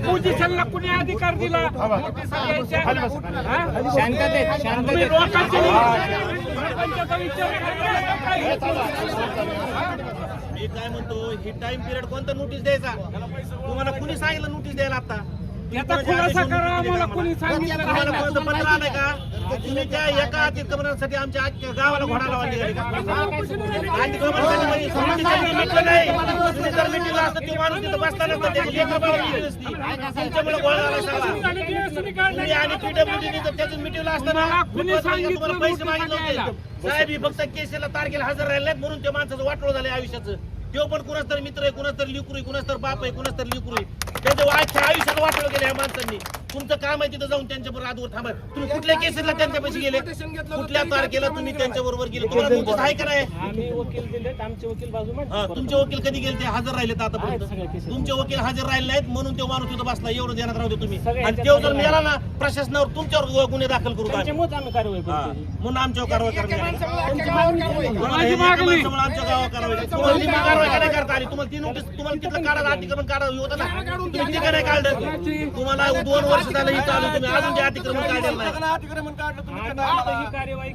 पोझिशनला कुणी अधिकार दिला नोटिसा द्यायच्या? हा? शांततेत तुम्ही लोकांचे लोकांचा विचार करता काय? मी काय म्हणतो, ही टाइम पिरियड कोणता नोटीस द्यायचा? तुम्हाला कुणी सांगितलं नोटीस द्यायला आता? याचा खुलासा करा आम्हाला कोणी सांगितलं तुम्हाला नाही. कोणतं पत्र आलंय का? तुम्ही त्या एका अतिक्रमणासाठी आमच्या अख्ख्या गावाला घोडा लावायला निघाले का? अतिक्रमणासाठी म्हणजे समितीसाठी मिटलं नाही. तुम्ही जर मिटिंगला असतं ते माणूस तिथं बसला नसता, त्याची लेकरं बाळं गेली नसती. तुमच्यामुळे घोडा लावायला सगळा. तुम्ही आणि PWD जर त्याच्यात मिटिंगला असताना तुम्हाला पैसे मागितले होते. साहेब ही फक्त केसेला तारखेला हजर राहिले नाहीत म्हणून त्या माणसाचं वाटोळ झालंय आयुष्याचं. तो पण कुणाच तरी मित्र आहे, कुणाच तरी लिकरू आहे, कुणाच तरी बाप आहे, कुणाच तरी लिकरू आहे. त्यांच्या अख्ख्या आयुष्यात वाटोळ गेले या माणसांनी. तुमचं काम आहे तिथं जाऊन त्यांच्याबरोबर आजवर थांबा. तुम्ही कुठल्या केसेसला त्यांच्या पैसे गेले? कुठल्या तारखेला तुम्ही त्यांच्या बरोबर गेले? तुम्हाला नोटीस आहे का नाही? आम्ही वकील दिलेत, आमचे वकील बाजू मांडतात. तुमचे वकील कधी गेले? ते हजर राहिलेत आतापर्यंत. तुमचे वकील हजर राहिले नाहीत म्हणून तो माणूस तिथं बसला. एवढं देण्यात राहतो तुम्ही. आणि तो जर मिळाला ना प्रशासनावर तुमच्यावर गुन्हे दाखल करू. त्याच्यामुळेच आम्ही कारवाई हा. करतो. म्हणून आमच्यावर कारवाई करण्यात आली. कोणाची मागणी? आमच्या गावावर कारवाई. तुम्हाला ती कारवाई का नाही करता आली? तुम्हाला ती नोटीस तुम्हाला तिथं काढा, अतिक्रमण काढावं होतं ना. तुम्ही ती का नाही काढलं? तुम्हाला 2 वर्ष झालं ही चालू, तुम्ही अजून ते अतिक्रमण काढलेलं नाही. आता ही कार्यवाही